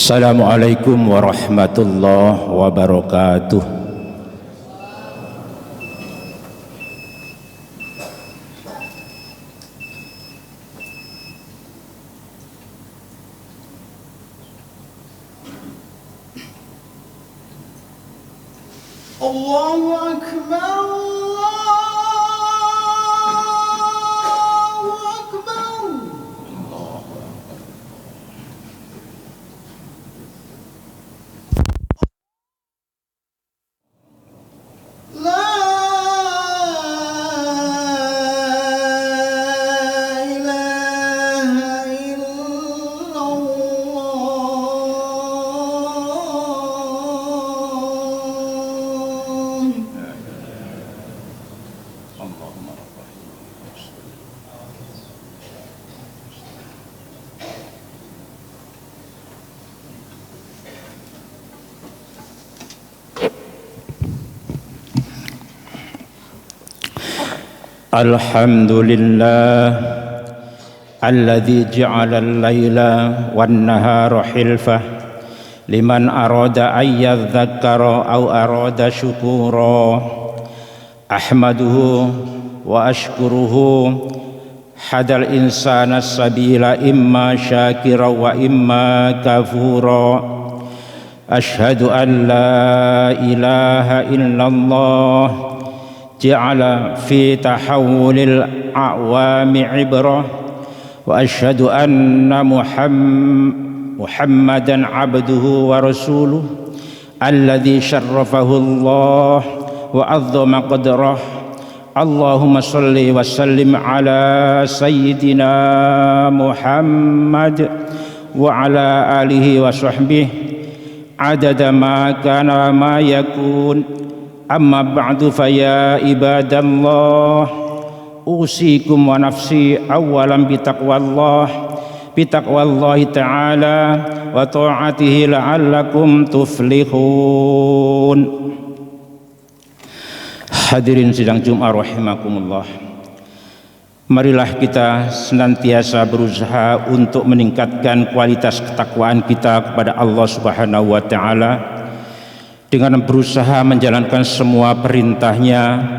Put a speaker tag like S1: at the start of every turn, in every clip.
S1: Assalamualaikum warahmatullahi wabarakatuh.
S2: Allahu Akbar, Allahu Akbar. La ilaha
S1: Alhamdulillah alladzi ja'ala al-laila wan-nahara hilfah liman arada ayyadhakkara aw arada syukura. Ahmaduhu wa ashkuruhu hadal insana sabila imma syakira wa imma kafura. Ashhadu an la ilaha illallah ja'ala fi tahawulil a'wami ibrah wa asyhadu anna Muhammadan abduhu wa rasuluh alladzi syarrafahu Allah wa 'azzama qadrah. Allahumma shalli wa sallim ala sayyidina Muhammad wa ala alihi wa sahbihi adada ma kana ma yakun. Amma ba'du fa ya ibadallah usikum wa nafsi awalan bitaqwallahi ta'ala wa ta'atihi la'allakum tuflihun. Hadirin sidang Jumat rahimakumullah, marilah kita senantiasa berusaha untuk meningkatkan kualitas ketakwaan kita kepada Allah Subhanahu wa ta'ala dengan berusaha menjalankan semua perintahnya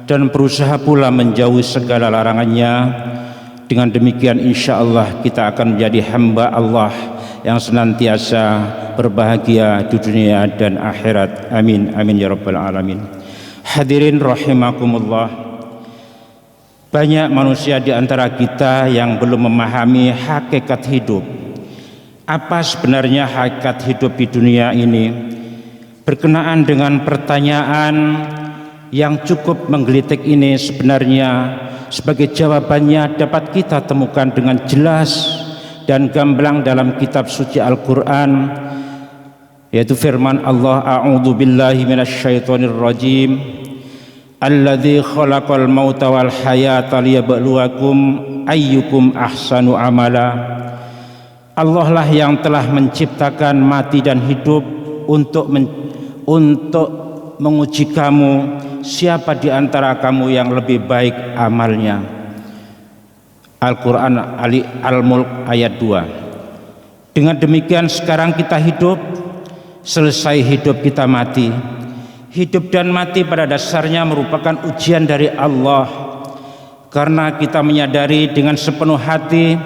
S1: dan berusaha pula menjauhi segala larangannya. Dengan demikian insya Allah kita akan menjadi hamba Allah yang senantiasa berbahagia di dunia dan akhirat. Amin amin ya rabbal alamin. Hadirin rahimakumullah, banyak manusia di antara kita yang belum memahami hakikat hidup. Apa sebenarnya hakikat hidup di dunia ini? Berkenaan dengan pertanyaan yang cukup menggelitik ini, sebenarnya sebagai jawabannya dapat kita temukan dengan jelas dan gamblang dalam kitab suci Al-Quran, yaitu firman Allah, a'udzu billahi minasyaitonir rajim, alladzi khalaqal mauta wal hayata liyabluwakum ayyukum ahsanu amala. Allah lah yang telah menciptakan mati dan hidup untuk menguji kamu, siapa di antara kamu yang lebih baik amalnya. Al-Quran Al-Mulk ayat 2. Dengan demikian sekarang kita hidup, selesai hidup kita mati. Hidup dan mati pada dasarnya merupakan ujian dari Allah, karena kita menyadari dengan sepenuh hati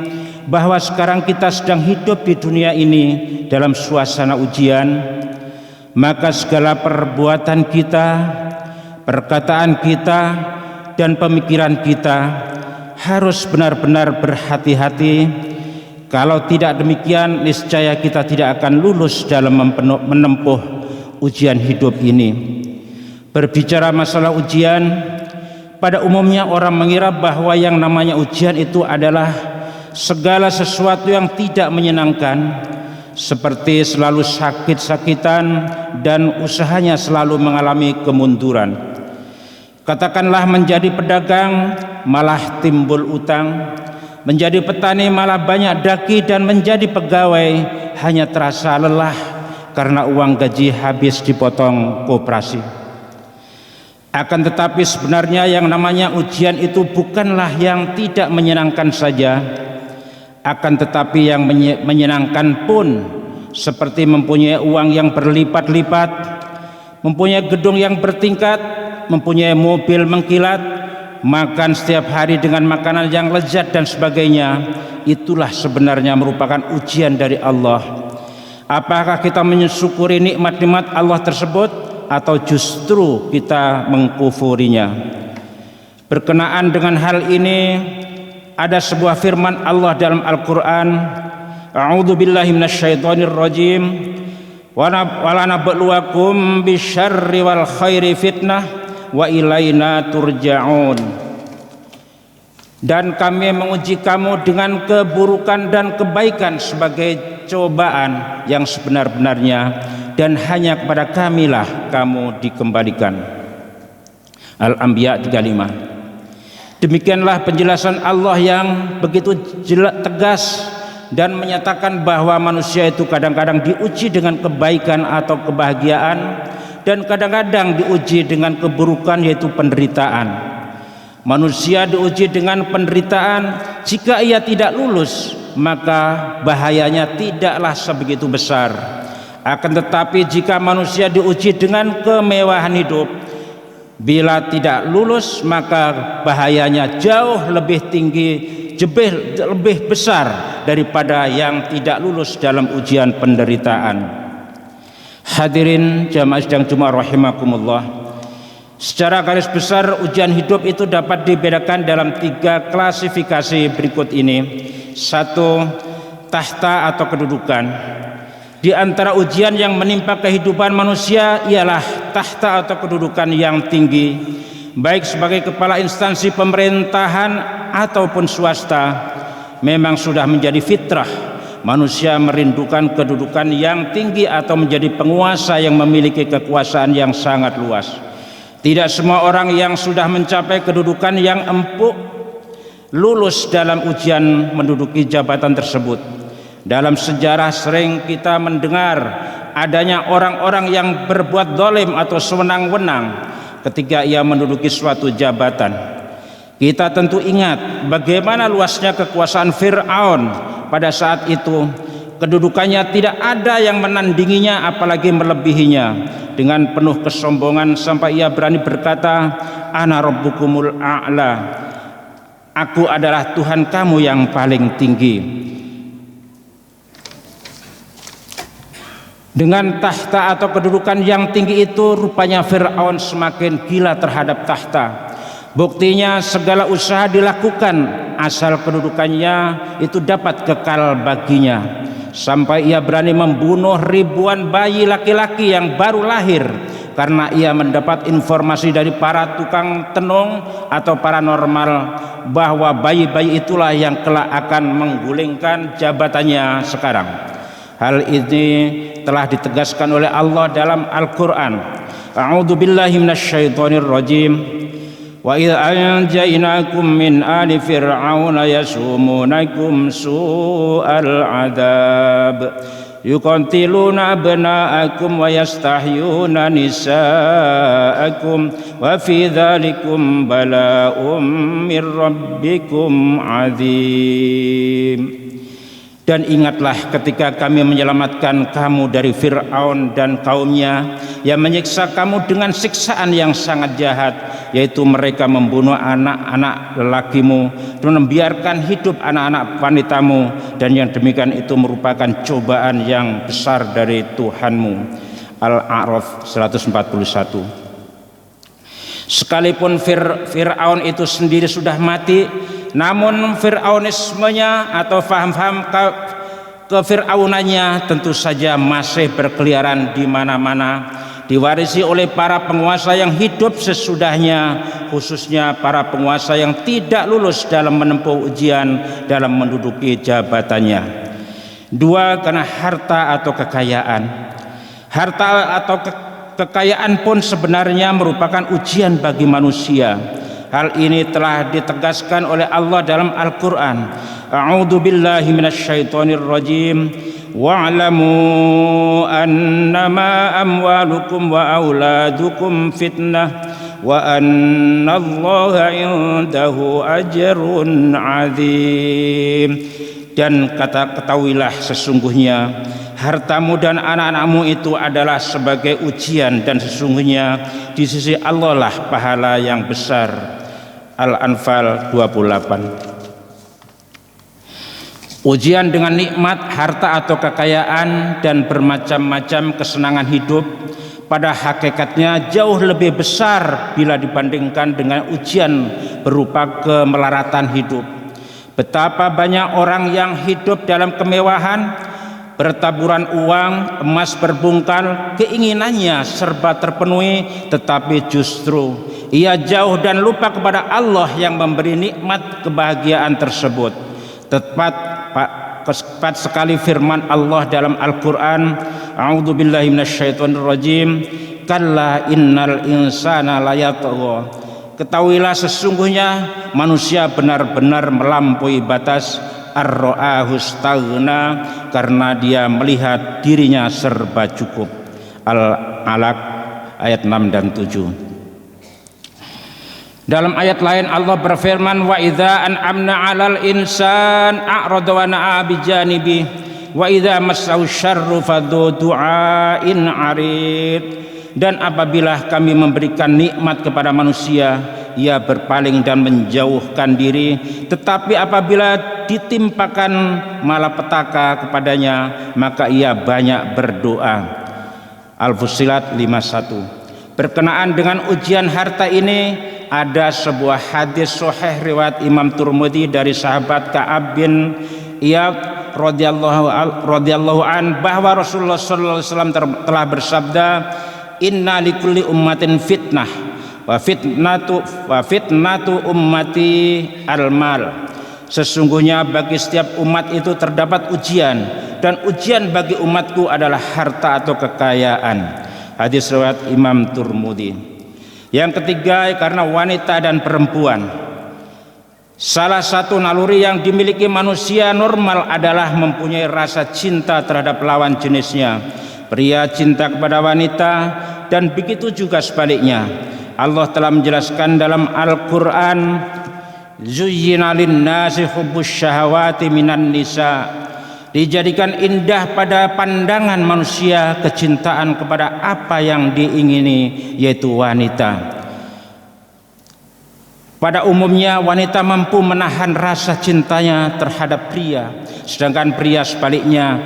S1: bahwa sekarang kita sedang hidup di dunia ini dalam suasana ujian. Maka segala perbuatan kita, perkataan kita, dan pemikiran kita harus benar-benar berhati-hati. Kalau tidak demikian, niscaya kita tidak akan lulus dalam menempuh ujian hidup ini. Berbicara masalah ujian, pada umumnya orang mengira bahwa yang namanya ujian itu adalah segala sesuatu yang tidak menyenangkan, seperti selalu sakit-sakitan dan usahanya selalu mengalami kemunduran. Katakanlah menjadi pedagang malah timbul utang, menjadi petani malah banyak daki, dan menjadi pegawai hanya terasa lelah karena uang gaji habis dipotong koperasi. Akan tetapi sebenarnya yang namanya ujian itu bukanlah yang tidak menyenangkan saja, akan tetapi yang menyenangkan pun seperti mempunyai uang yang berlipat-lipat, mempunyai gedung yang bertingkat, mempunyai mobil mengkilat, makan setiap hari dengan makanan yang lezat dan sebagainya. Itulah sebenarnya merupakan ujian dari Allah. Apakah kita mensyukuri nikmat-nikmat Allah tersebut atau justru kita mengkufurinya? Berkenaan dengan hal ini ada sebuah firman Allah dalam Al-Qur'an, A'udzu billahi minasyaitonir rajim. Wa lanabluwakum bisyarri wal khairi fitnah wa ilaina turja'un. Dan kami menguji kamu dengan keburukan dan kebaikan sebagai cobaan yang sebenar-benarnya, dan hanya kepada kamilah kamu dikembalikan. Al-Anbiya 35. Demikianlah penjelasan Allah yang begitu tegas dan menyatakan bahwa manusia itu kadang-kadang diuji dengan kebaikan atau kebahagiaan, dan kadang-kadang diuji dengan keburukan, yaitu penderitaan. Manusia diuji dengan penderitaan. Jika ia tidak lulus, maka bahayanya tidaklah sebegitu besar. Akan tetapi jika manusia diuji dengan kemewahan hidup, bila tidak lulus, maka bahayanya jauh lebih tinggi, lebih besar daripada yang tidak lulus dalam ujian penderitaan. Hadirin jamaah sidang Jumat rahimakumullah. Secara garis besar ujian hidup itu dapat dibedakan dalam 3 klasifikasi berikut ini. 1. Tahta atau kedudukan. Di antara ujian yang menimpa kehidupan manusia ialah tahta atau kedudukan yang tinggi, baik sebagai kepala instansi pemerintahan ataupun swasta. Memang sudah menjadi fitrah manusia merindukan kedudukan yang tinggi atau menjadi penguasa yang memiliki kekuasaan yang sangat luas. Tidak semua orang yang sudah mencapai kedudukan yang empuk lulus dalam ujian menduduki jabatan tersebut. Dalam sejarah sering kita mendengar adanya orang-orang yang berbuat zalim atau sewenang-wenang ketika ia menduduki suatu jabatan. Kita tentu ingat bagaimana luasnya kekuasaan Fir'aun pada saat itu. Kedudukannya tidak ada yang menandinginya, apalagi melebihinya. Dengan penuh kesombongan sampai ia berani berkata, Ana rabbukumul a'la, aku adalah Tuhan kamu yang paling tinggi. Dengan tahta atau kedudukan yang tinggi itu, rupanya Fir'aun semakin gila terhadap tahta. Buktinya segala usaha dilakukan asal kedudukannya itu dapat kekal baginya. Sampai ia berani membunuh ribuan bayi laki-laki yang baru lahir karena ia mendapat informasi dari para tukang tenung atau paranormal bahwa bayi-bayi itulah yang kelak akan menggulingkan jabatannya sekarang. Hal ini telah ditegaskan oleh Allah dalam Al-Qur'an. A'udzu billahi minasyaitonir rajim. Wa idza anjaynakum min ali fir'auna yasumunakum su'al adzab yuqatiluna abna'akum wa yastahyuna nisa'akum wa fi dzalikum bala'um mir rabbikum 'adzim. Dan ingatlah ketika kami menyelamatkan kamu dari Fir'aun dan kaumnya yang menyiksa kamu dengan siksaan yang sangat jahat, yaitu mereka membunuh anak-anak lelakimu dan membiarkan hidup anak-anak wanitamu, dan yang demikian itu merupakan cobaan yang besar dari Tuhanmu. Al-A'raf 141. Sekalipun Fir'aun itu sendiri sudah mati, namun Fir'aunismenya atau faham-faham kefir'aunannya tentu saja masih berkeliaran di mana-mana, diwarisi oleh para penguasa yang hidup sesudahnya, khususnya para penguasa yang tidak lulus dalam menempuh ujian dalam menduduki jabatannya. 2. Karena harta atau kekayaan. Harta atau kekayaan pun sebenarnya merupakan ujian bagi manusia. Hal ini telah ditegaskan oleh Allah dalam Al-Qur'an. A'udzu billahi minasyaitonir rajim. Wa'lamu annama amwalukum wa auladukum fitnah wa annallaha 'indahu ajrun 'adzim. Dan ketahuilah sesungguhnya hartamu dan anak-anakmu itu adalah sebagai ujian, dan sesungguhnya di sisi Allah lah pahala yang besar. Al-Anfal 28. Ujian dengan nikmat, harta atau kekayaan dan bermacam-macam kesenangan hidup pada hakikatnya jauh lebih besar bila dibandingkan dengan ujian berupa kemelaratan hidup. Betapa banyak orang yang hidup dalam kemewahan, bertaburan uang, emas berbungkal, keinginannya serba terpenuhi, tetapi justru ia jauh dan lupa kepada Allah yang memberi nikmat kebahagiaan tersebut. Tepat sekali firman Allah dalam Al-Quran, A'udzubillahi minasyaitonirrajim, kalla innal insana layatgha. Ketahuilah sesungguhnya manusia benar-benar melampaui batas, ar-ra'ahu istaghna, karena dia melihat dirinya serba cukup. Al-Alaq ayat 6 dan 7. Dalam ayat lain Allah berfirman, wa idza an'amna 'alal insan a'rada wa na'a bijanibi wa idza massahu syarru fadhu du'ain 'arid. Dan apabila kami memberikan nikmat kepada manusia, ia berpaling dan menjauhkan diri, tetapi apabila ditimpakan malapetaka kepadanya, maka ia banyak berdoa. Al-Fussilat 51. Berkenaan dengan ujian harta ini, ada sebuah hadis sahih riwayat Imam Tirmidzi dari sahabat Ka'ab bin Iyad radhiyallahu an, bahwa Rasulullah sallallahu alaihi wasallam telah bersabda, inna likulli ummatin fitnah wa fitnatu ummati al-mal. Sesungguhnya bagi setiap umat itu terdapat ujian, dan ujian bagi umatku adalah harta atau kekayaan. Hadis riwayat Imam Tirmidzi. Yang ketiga, karena wanita dan perempuan. Salah satu naluri yang dimiliki manusia normal adalah mempunyai rasa cinta terhadap lawan jenisnya. Pria cinta kepada wanita, dan begitu juga sebaliknya. Allah telah menjelaskan dalam Al-Quran, zuyyina linnasi hubbus syahawati minan nisa. Dijadikan indah pada pandangan manusia kecintaan kepada apa yang diingini, yaitu wanita. Pada umumnya wanita mampu menahan rasa cintanya terhadap pria, sedangkan pria sebaliknya,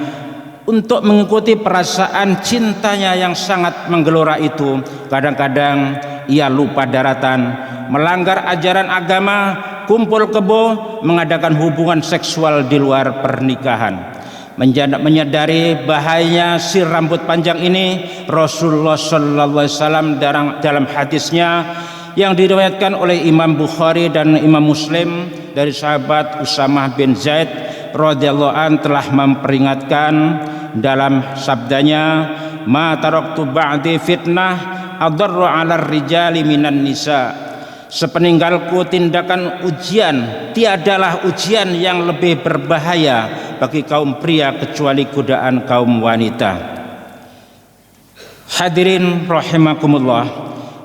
S1: untuk mengikuti perasaan cintanya yang sangat menggelora itu, kadang-kadang ia lupa daratan, melanggar ajaran agama, kumpul kebo, mengadakan hubungan seksual di luar pernikahan. Menyadari bahayanya si rambut panjang ini, Rasulullah sallallahu alaihi wasallam dalam hadisnya yang diriwayatkan oleh Imam Bukhari dan Imam Muslim dari sahabat Usamah bin Zaid radhiyallahu an telah memperingatkan dalam sabdanya, ma taraktu ba'di fitnah adarru 'alar rijali minan nisa. Sepeninggalku tindakan ujian, tiadalah ujian yang lebih berbahaya bagi kaum pria kecuali godaan kaum wanita. Hadirin rahimakumullah,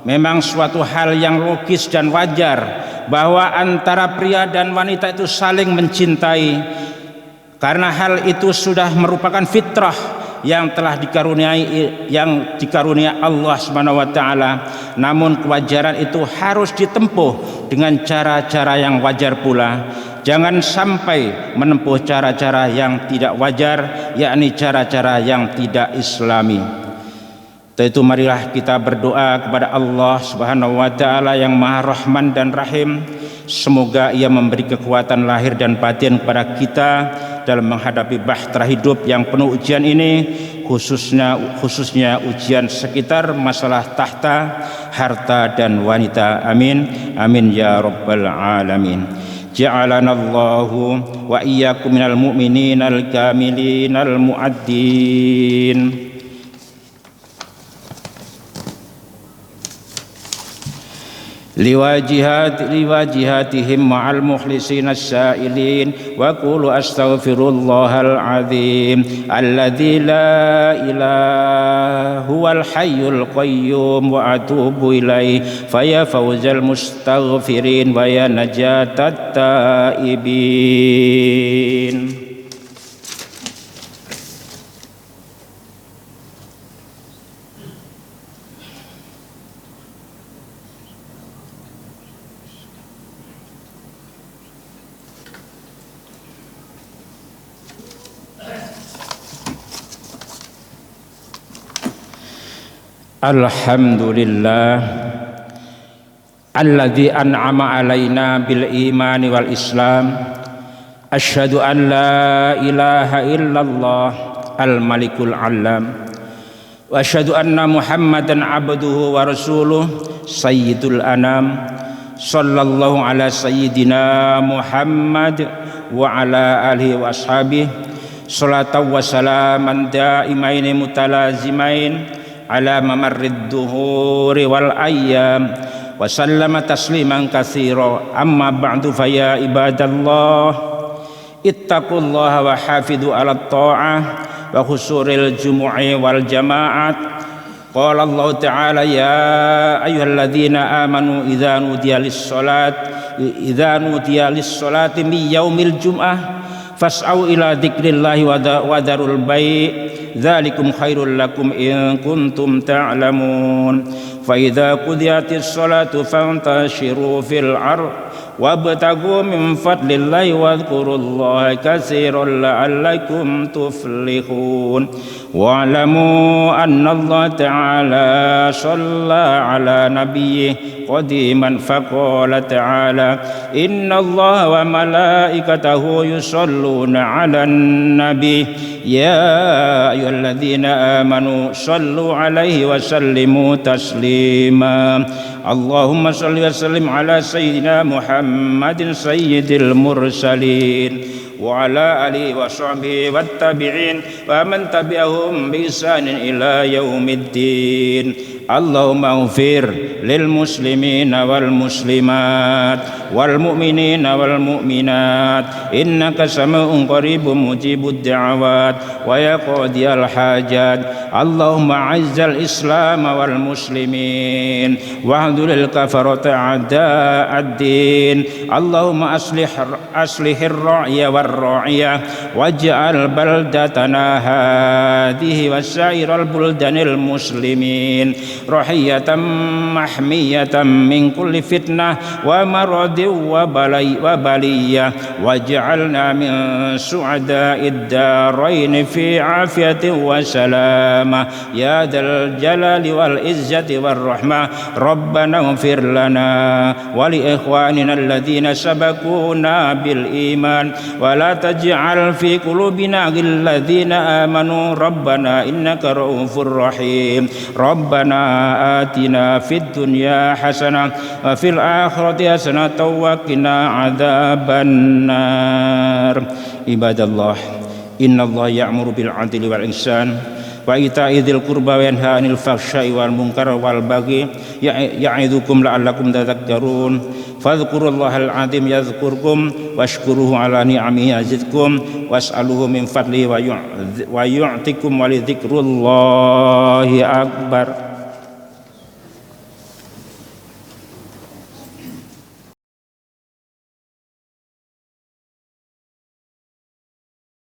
S1: memang suatu hal yang logis dan wajar bahwa antara pria dan wanita itu saling mencintai, karena hal itu sudah merupakan fitrah yang telah dikarunia Allah Subhanahu wa taala. Namun kewajaran itu harus ditempuh dengan cara-cara yang wajar pula. Jangan sampai menempuh cara-cara yang tidak wajar, yakni cara-cara yang tidak islami. Itu marilah kita berdoa kepada Allah Subhanahu wa taala yang Maha Rahman dan Rahim. Semoga Ia memberi kekuatan lahir dan batin kepada kita dalam menghadapi bahtera hidup yang penuh ujian ini, khususnya ujian sekitar masalah tahta, harta dan wanita. Amin amin ya rabbal alamin. Ja'alanallahu wa iyyakum minal mu'mininal kamilinal mu'addin. liwajihatihim ma'al mukhlisin as-sa'ilin wa qulu astaghfirullahal azim alladzi la ilaha huwal hayyul qayyum wa atubu ilaihi faya fawzal mustaghfirin wa ya najatat taibin. Alhamdulillah alladzi an'ama alaina bil imani wal islam. Asyhadu an la ilaha illallah al malikul alam wa asyhadu anna muhammadan abduhu wa rasuluh sayyidul anam. Sallallahu ala sayyidina Muhammad wa ala alihi wa ashabihi salatan wa salaman daimaini mutalazimain ala mamarrid duhuri wal ayyam wa sallama tasliman katsira. Amma ba'du, fa ya ibadallah ittaqullaha wa hafidhu ala ta'ah wa khusuril jumu'i wal jama'at. Qala Allah ta'ala ya ayyuhalladzina amanu idza nudiya lis-salati min yaumil jum'ah fas'au ila dzikrillahi wa darul bai' dzalikum khairul lakum in kuntum ta'lamun. Fa idza qudiyatis salatu fantashiru fil ardh wabtaghu min fadlillahi wadhkurullaha katsiran la'allakum tuflihun. Wa'lamu anna Allah ta'ala shalla ala nabiyyi qadiman faqala ta'ala inna Allah wa malaikatahu yusalluna 'alan nabi ya ayyuhalladzina amanu sallu 'alaihi wa sallimu taslima. Allahumma shalli wa sallim ala sayyidina Muhammadin sayyidil mursalin wa ala alihi wa sahbihi wattabi'in wa man tabi'ahum bi ihsanin ila yaumiddin. Allahumma ighfir lil muslimina wal muslimat wal mu'minina wal mu'minat innaka sami'un qaribun mujibud da'awat wa ya qadiyal hajat. Allahumma a'izzal islam wal muslimin wa hadhuril kafarata a'da'ad din. Allahumma aslihir ra'ya war ra'iyah waj'al baldatana hadhihi wa sa'iral buldanil muslimin rahiyatan mahmiyatan min kulli fitnah wa maradin wa baliyah waj'alna min su'ada'id darain fi afiyatin wa salamah ya dzal jalali wal izzati war rahmah. Rabbana ighfir lana wa li ikhwanina alladhina sabaquna bil iman wa la taj'al fi qulubina ghillal ladzina amanu rabbana innaka ra'ufur rahim. Rabbana atina fid dunya hasanah wa fil akhirati hasanah wa qina adzaban nar. Ibadallah innallaha ya'muru bil 'adli wal ihsan wa ita'i dzil qurba wa yanha 'anil fahsya'i wal munkar wal baghi ya'idzukum la'allakum tadhakkarun. Fadhkurullahal 'azim yadhkurkum washkuruhu 'ala ni'amihi yazidkum was'aluhu min fadlihi wa yu'tikum wa li dzikrullahi akbar.